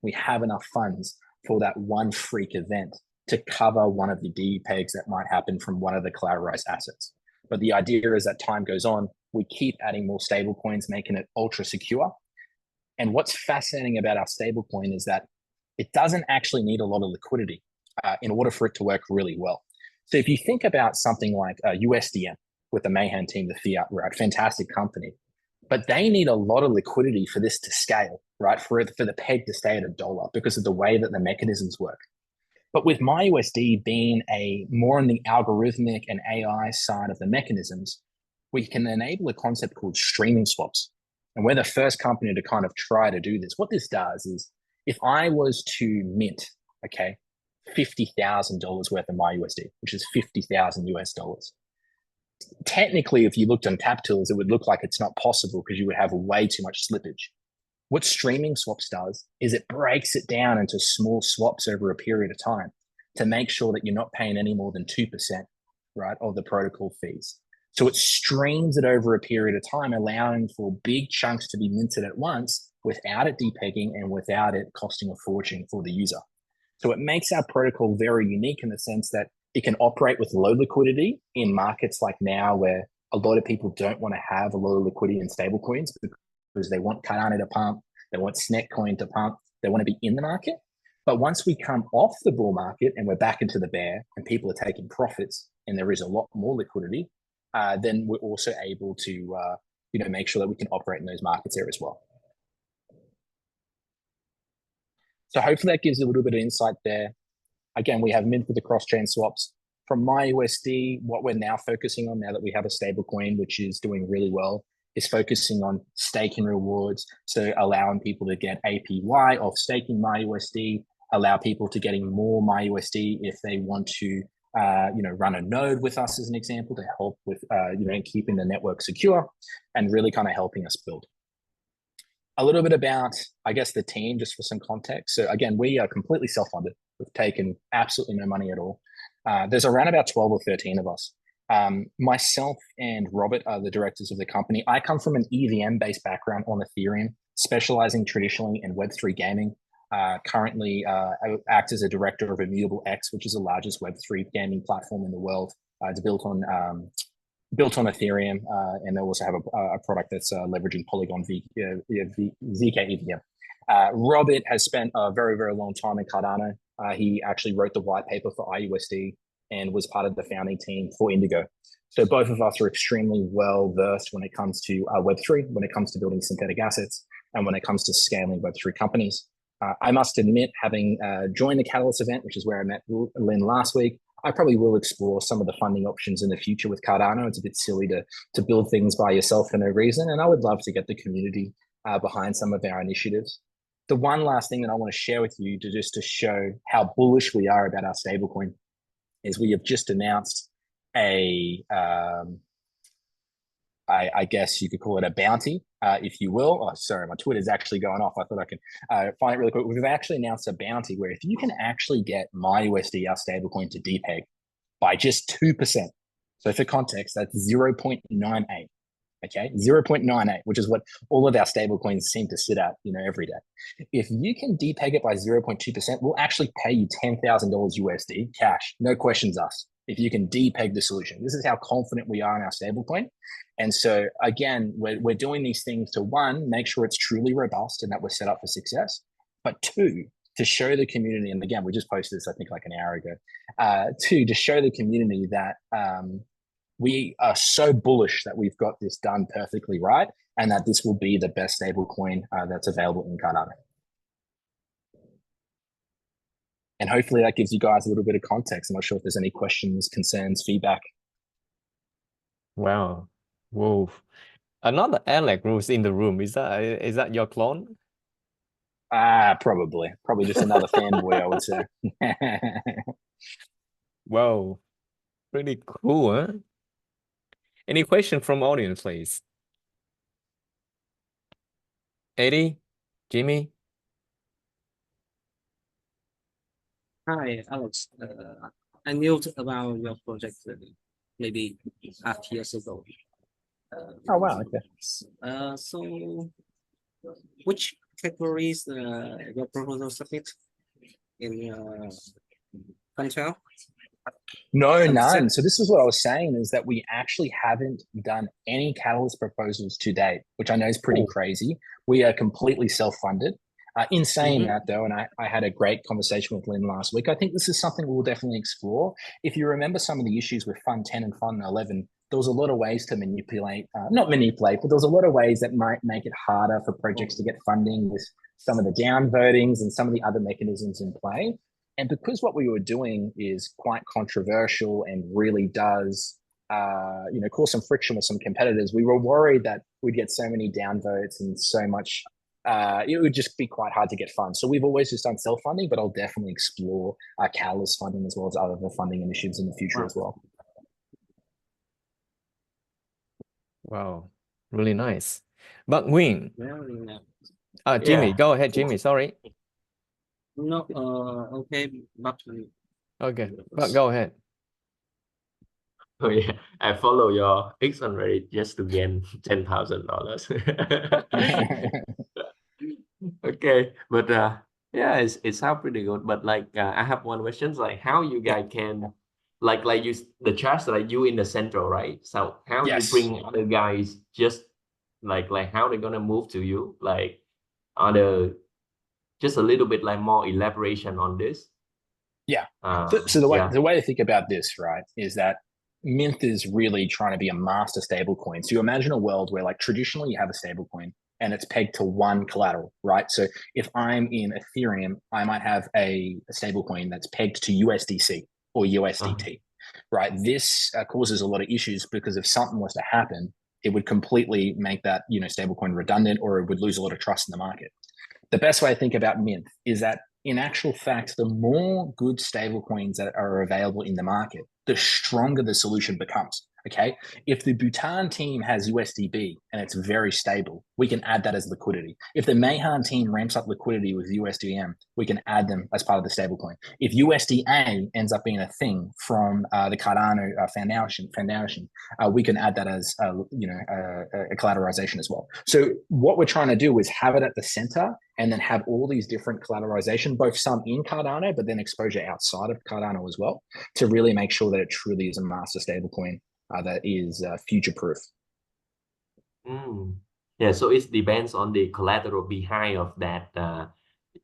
We have enough funds for that one freak event to cover one of the depegs that might happen from one of the collateralized assets. But the idea is that time goes on, we keep adding more stable coins, making it ultra secure. And what's fascinating about our stablecoin is that it doesn't actually need a lot of liquidity in order for it to work really well. So if you think about something like USDM with the Mahan team, the fiat, right, fantastic company, but they need a lot of liquidity for this to scale, right, for the peg to stay at $1 because of the way that the mechanisms work. But with MyUSD being more on the algorithmic and AI side of the mechanisms, we can enable a concept called streaming swaps. And we're the first company to kind of try to do this. What this does is, if I was to mint, $50,000 worth of MyUSD, which is 50,000 US dollars. Technically, if you looked on CapTools, it would look like it's not possible because you would have way too much slippage. What streaming swaps does is it breaks it down into small swaps over a period of time to make sure that you're not paying any more than 2%, right, of the protocol fees. So it streams it over a period of time, allowing for big chunks to be minted at once without it depegging and without it costing a fortune for the user. So it makes our protocol very unique in the sense that it can operate with low liquidity in markets like now, where a lot of people don't want to have a lot of liquidity in stablecoins because they want Cardano to pump, they want Snetcoin to pump, they want to be in the market. But once we come off the bull market and we're back into the bear and people are taking profits and there is a lot more liquidity, then we're also able to make sure that we can operate in those markets there as well. So hopefully that gives you a little bit of insight there. Again, we have mint with the cross-chain swaps. From MyUSD, what we're now focusing on now that we have a stable coin, which is doing really well, is focusing on staking rewards. So allowing people to get APY of staking MyUSD, allow people to getting more MyUSD if they want to run a node with us as an example to help with keeping the network secure and really kind of helping us build. A little bit about, I guess, the team, just for some context. So again, we are completely self-funded. We've taken absolutely no money at all. There's around about 12 or 13 of us. Myself and Robert are the directors of the company. I come from an EVM-based background on Ethereum, specializing traditionally in Web3 gaming. Currently, I act as a director of Immutable X, which is the largest Web3 gaming platform in the world. It's built on Ethereum, and they also have a product that's leveraging Polygon ZK EVM. Robert has spent a very, very long time in Cardano. He actually wrote the white paper for IUSD and was part of the founding team for Indigo. So both of us are extremely well versed when it comes to Web3, when it comes to building synthetic assets, and when it comes to scaling Web3 companies. I must admit, having joined the Catalyst event, which is where I met Lynn last week, I probably will explore some of the funding options in the future with Cardano. It's a bit silly to build things by yourself for no reason, and I would love to get the community behind some of our initiatives. The one last thing that I want to share with you to show how bullish we are about our stablecoin is we have just announced a, I guess you could call it a bounty, if you will. Oh, sorry, my Twitter's actually going off. I thought I could find it really quick. We've actually announced a bounty where if you can actually get MyUSD, our stablecoin, to depeg by just 2%. So for context, that's 0.98. Okay, 0.98, which is what all of our stablecoins seem to sit at, every day. If you can depeg it by 0.2%, we'll actually pay you $10,000 USD cash, no questions asked, if you can depeg the solution. This is how confident we are in our stablecoin. And so again, we're doing these things to, one, make sure it's truly robust and that we're set up for success, but two, to show the community, and again, we just posted this, I think, like an hour ago, two, to show the community that we are so bullish that we've got this done perfectly right, and that this will be the best stablecoin that's available in Cardano. And hopefully that gives you guys a little bit of context. I'm not sure if there's any questions, concerns, feedback. Wow. Whoa. Another Alec who's in the room. Is that your clone? Probably just another fanboy, I would say. Wow. Pretty cool, huh? Any question from audience, please? Eddie, Jimmy? Hi, Alex. I knew about your project maybe 8 years ago. Oh, wow. Okay. So which categories your proposal submit in Fund 12? No, none. So this is what I was saying, is that we actually haven't done any Catalyst proposals to date, which I know is pretty crazy. We are completely self-funded. In saying that, though, and I had a great conversation with Lynn last week, I think this is something we'll definitely explore. If you remember some of the issues with Fund 10 and Fund 11, there was a lot of ways to manipulate, not manipulate, but there was a lot of ways that might make it harder for projects to get funding with some of the down votings and some of the other mechanisms in play. And because what we were doing is quite controversial and really does, cause some friction with some competitors, we were worried that we'd get so many down votes and so much, it would just be quite hard to get funds. So we've always just done self-funding, but I'll definitely explore Catalyst funding as well as other funding initiatives in the future as well. Wow, really nice. But Wing, Very nice. Jimmy, Yeah. go ahead, Jimmy. Sorry. No, okay, but Okay, but go ahead. Oh yeah, I follow your X on Reddit just to gain $10,000. Okay, but yeah, it sounds pretty good. But like, I have one question: like, how you guys can, like you the charts like you in the central, right? So how Yes. you bring other guys just like how they're gonna move to you? Like, just a little bit like more elaboration on this. Yeah. So the way to think about this, right, is that Mysth is really trying to be a master stablecoin. So you imagine a world where, like, traditionally you have a stablecoin and it's pegged to one collateral, right? So if I'm in Ethereum, I might have a stablecoin that's pegged to USDC or USDT, right? This causes a lot of issues because if something was to happen, it would completely make that stablecoin redundant, or it would lose a lot of trust in the market. The best way to think about Mysth is that, in actual fact, the more good stablecoins that are available in the market, the stronger the solution becomes. Okay, if the Bhutan team has USDB and it's very stable, we can add that as liquidity. If the Mayhan team ramps up liquidity with USDM, we can add them as part of the stablecoin. If USDA ends up being a thing from the Cardano foundation, we can add that as a collateralization as well. So what we're trying to do is have it at the center and then have all these different collateralization, both some in Cardano, but then exposure outside of Cardano as well, to really make sure that it truly is a master stablecoin that is future-proof. Yeah, so it depends on the collateral behind of that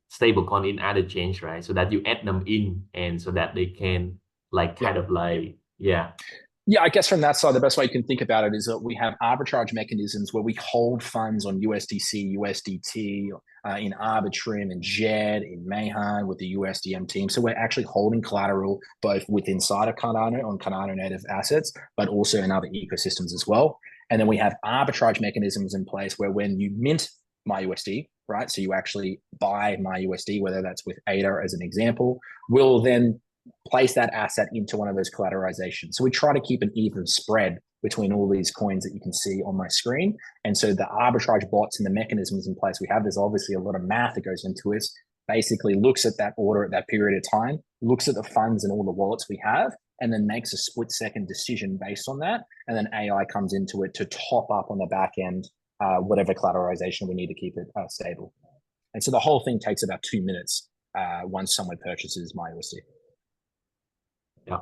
stablecoin in other chains, right? So that you add them in, and so that they can Yeah, I guess from that side, the best way you can think about it is that we have arbitrage mechanisms where we hold funds on USDC, USDT, in Arbitrum, in JED, in Mayhan with the USDM team. So we're actually holding collateral both within inside of Cardano on Cardano native assets, but also in other ecosystems as well. And then we have arbitrage mechanisms in place where when you mint MyUSD, right? So you actually buy MyUSD, whether that's with ADA as an example, we'll then place that asset into one of those collateralizations. So we try to keep an even spread between all these coins that you can see on my screen. And so the arbitrage bots and the mechanisms in place we have, there's obviously a lot of math that goes into it, basically looks at that order at that period of time, looks at the funds and all the wallets we have, and then makes a split-second decision based on that. And then AI comes into it to top up on the back end, whatever collateralization we need to keep it stable. And so the whole thing takes about 2 minutes once someone purchases MyUSD. Yeah.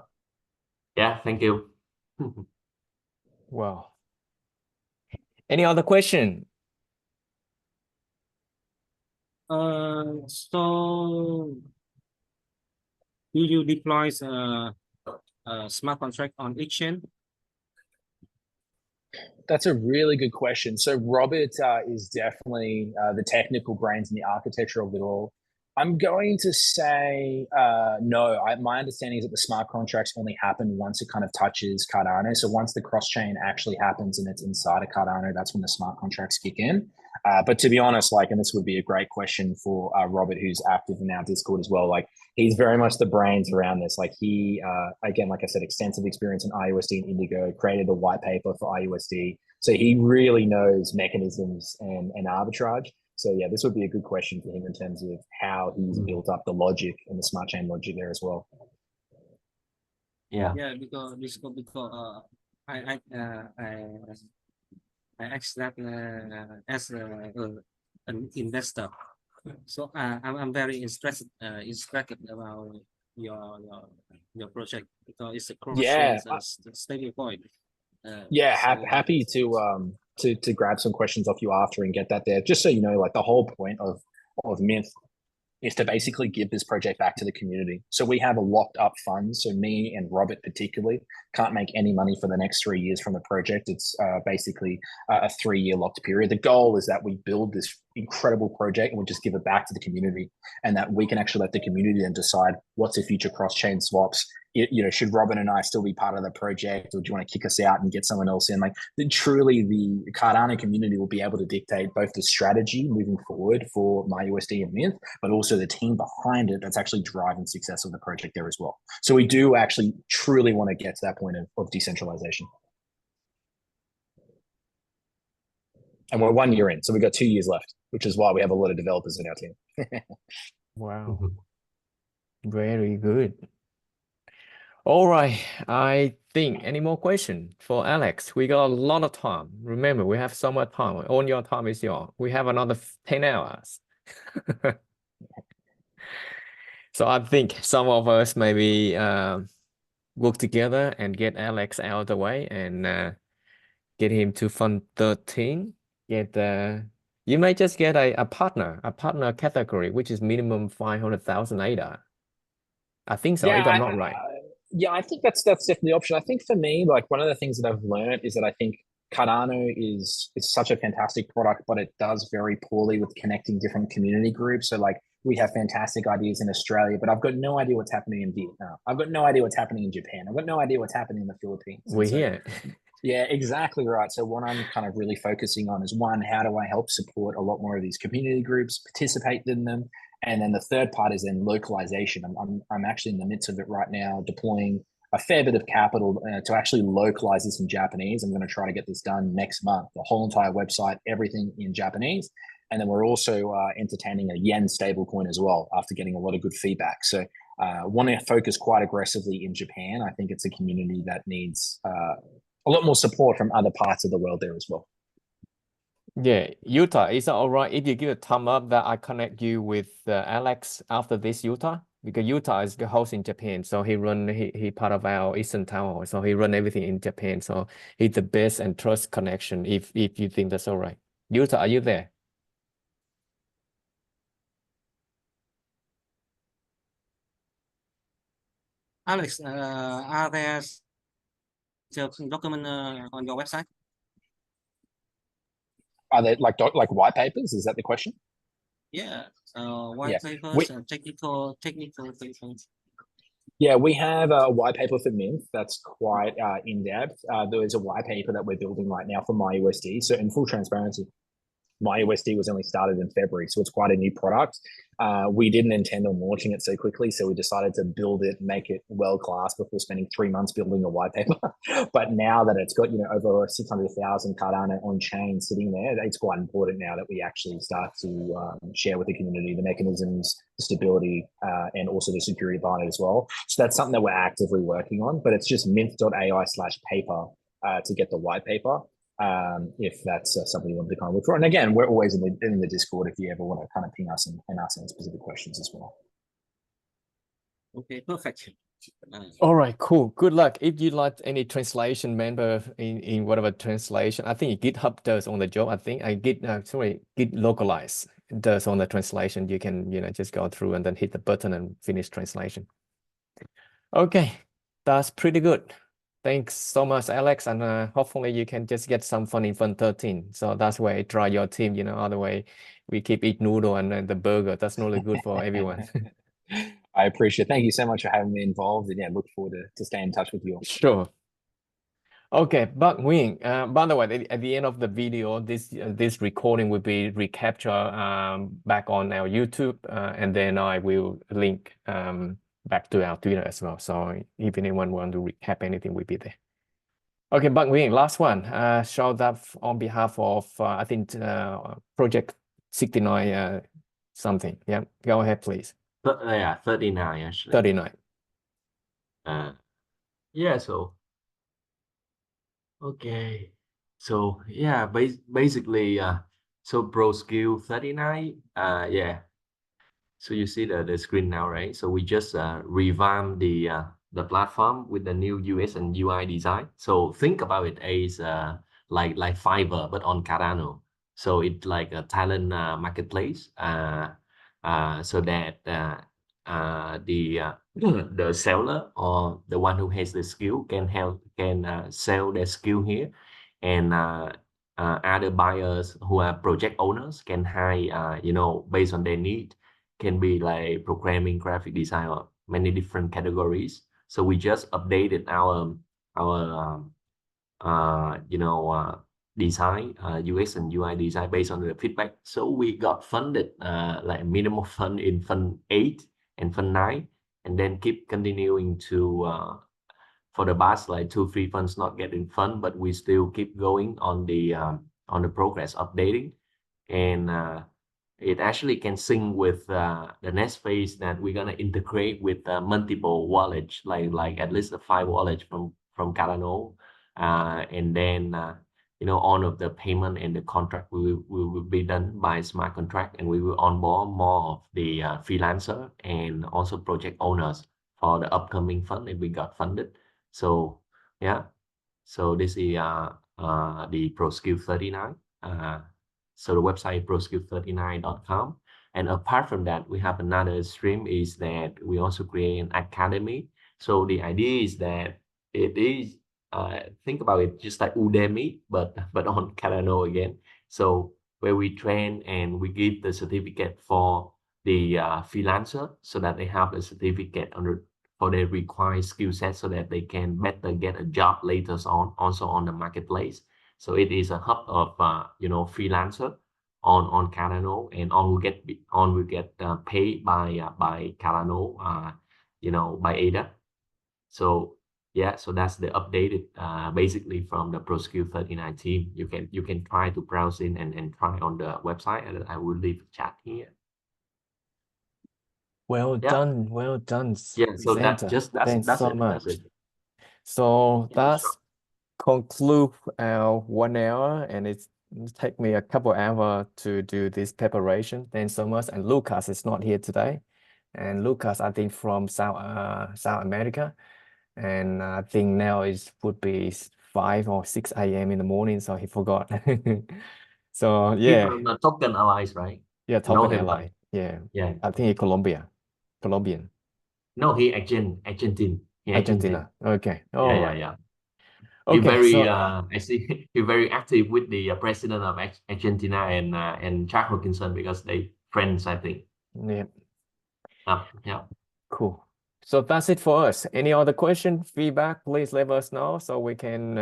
Yeah, thank you. Wow. Any other question? So do you deploy smart contract on exchange? That's a really good question. So Robert is definitely the technical brains and the architecture of it all. I'm going to say no. My understanding is that the smart contracts only happen once it kind of touches Cardano. So once the cross-chain actually happens and it's inside of Cardano, that's when the smart contracts kick in. But to be honest, like, and this would be a great question for Robert, who's active in our Discord as well. Like, he's very much the brains around this. Like, he, again, like I said, extensive experience in IUSD and Indigo, created a white paper for IUSD. So he really knows mechanisms and arbitrage. So yeah, this would be a good question for him in terms of how he's built up the logic and the smart chain logic there as well. Yeah. Yeah, because I asked that as an investor. So I'm very interested about your project because it's a cross-chain stable coin. Yeah, happy to grab some questions off you after and get that there. Just so you know, like, the whole point of Mysth is to basically give this project back to the community. So we have a locked up fund. So me and Robert particularly can't make any money for the next 3 years from the project. It's basically a 3-year locked period. The goal is that we build this incredible project and we just give it back to the community, and that we can actually let the community then decide what's the future cross-chain swaps. You know, should Robin and I still be part of the project, or do you want to kick us out and get someone else in? Like, truly, the Cardano community will be able to dictate both the strategy moving forward for MyUSD and Mysth, but also the team behind it that's actually driving success of the project there as well. So we do actually truly want to get to that point of decentralization. And we're 1 year in, so we've got 2 years left, which is why we have a lot of developers in our team. Wow. Very good. All right. I think any more question for Alex? We got a lot of time. Remember, we have so much time. All your time is yours. We have another 10 hours. So I think some of us maybe work together and get Alex out of the way and get him to Fund 13. You may just get a partner category, which is minimum 500,000 ADA. I think so, if I'm not right. Yeah, I think that's definitely the option. I think for me, like, one of the things that I've learned is that I think Cardano is such a fantastic product, but it does very poorly with connecting different community groups. So, like, we have fantastic ideas in Australia, but I've got no idea what's happening in Vietnam. I've got no idea what's happening in Japan. I've got no idea what's happening in the Philippines. We're here. Yeah, exactly right. So what I'm kind of really focusing on is, one, how do I help support a lot more of these community groups, participate in them? And then the third part is in localization. I'm actually in the midst of it right now, deploying a fair bit of capital to actually localize this in Japanese. I'm going to try to get this done next month. The whole entire website, everything in Japanese. And then we're also entertaining a yen stablecoin as well, after getting a lot of good feedback. So want to focus quite aggressively in Japan. I think it's a community that needs a lot more support from other parts of the world there as well. Yeah, Utah, is it all right if you give a thumb up that I connect you with Alex after this, Utah? Because Utah is the host in Japan, so he part of our Eastern Tower, so he run everything in Japan. So he's the best and trust connection. If you think that's all right, Utah, are you there? Alex, are there documents on your website? Are they like white papers? Is that the question? Yeah, white Yeah. papers and technical papers. Yeah, we have a white paper for Mysth that's quite in depth. There is a white paper that we're building right now for MyUSD. So in full transparency, MyUSD was only started in February, so it's quite a new product. We didn't intend on launching it so quickly, so we decided to build it, make it world-class before spending 3 months building a white paper. But now that it's got, over 600,000 Cardano on chain sitting there, it's quite important now that we actually start to share with the community the mechanisms, the stability, and also the security behind it as well. So that's something that we're actively working on, but it's just Mysth.ai/paper to get the white paper. If that's something you want to kind of look for. And again, we're always in the Discord if you ever want to kind of ping us and ask any specific questions as well. Okay, perfect. All right, cool. Good luck. If you like any translation member in whatever translation, I think GitHub does on the job. I think Git localize does on the translation. You can just go through and then hit the button and finish translation. Okay, that's pretty good. Thanks so much, Alex, and hopefully you can just get some fun in Fun 13. So that's where I try your team, other way we keep eat noodle and the burger. That's not really good for everyone. I appreciate it. Thank you so much for having me involved, and yeah, look forward to staying in touch with you all. Sure. Okay, Buck Wing. By the way, at the end of the video, this recording will be recaptured back on our YouTube, and then I will link back to our Twitter as well. So if anyone want to recap anything, we'll be there. Okay, Buck Wing, last one. Show that on behalf of I think Project 69 something. Yeah, go ahead, please. Yeah, 39 actually. 39. Yeah, so okay. So yeah, basically so Pro Skill 39, yeah. So you see the screen now, right? So we just revamped the platform with the new UX and UI design. So think about it as like Fiverr but on Cardano. So it's like a talent marketplace. So that the seller or the one who has the skill can sell their skill here, and other buyers who are project owners can hire based on their need. Can be like programming, graphic design, or many different categories. So we just updated our design, UX and UI design based on the feedback. So we got funded like minimum fund in Fund 8 and Fund 9, and then keep continuing to for the past like 2-3 funds not getting fund, but we still keep going on the progress updating, and it actually can sync with the next phase that we're gonna integrate with multiple wallets, like at least 5 wallets from Cardano, and then all of the payment and the contract will be done by smart contract, and we will onboard more of the freelancer and also project owners for the upcoming fund if we got funded. So yeah, so this is the ProSkill 39. So the website proskill39.com. And apart from that, we have another stream is that we also create an academy. So the idea is that it is, think about it just like Udemy, but on Cardano again. So where we train and we give the certificate for the freelancer so that they have a certificate for their required skill set so that they can better get a job later on, also on the marketplace. So it is a hub of freelancer on Cardano, and on will get paid by Cardano, by ADA. So yeah, so that's the updated basically from the ProSkill 39 team. You can try to browse in and try on the website, and I will leave a chat here. Well done. Yeah, so presenter. Thanks so it. much. That's it. So Yeah, that's sure. conclude our 1 hour, and it take me a couple hours to do this preparation. Thanks so much. And Lucas is not here today, and Lucas I think from South America, and I think now would be 5 or 6 a.m. in the morning, so he forgot. So yeah, From the Token Allies, right? yeah, Know Token him, Ally. Yeah, Yeah. I think Colombian. No, he Argentine. Argentina. Okay. All right. Yeah. Okay. He very So I see he very active with the president of Argentina and Charles Hoskinson because they friends, I think. yeah. Yeah. Cool. So that's it for us. Any other question, feedback, please let us know so we can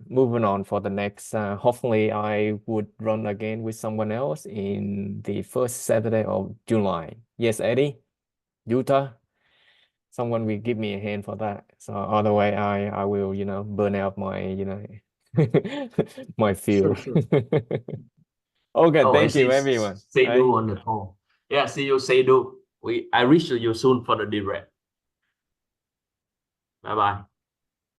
move on for the next. Hopefully, I would run again with someone else in the first Saturday of July. Yes, Eddie, Utah. Someone will give me a hand for that. So otherwise, I will, you know, burn out my, you know, my field. Sure. Okay, Oh, I thank you, see everyone. Seidu on the call. Yeah, see you, Seidu. I reach you soon for the direct. Bye bye.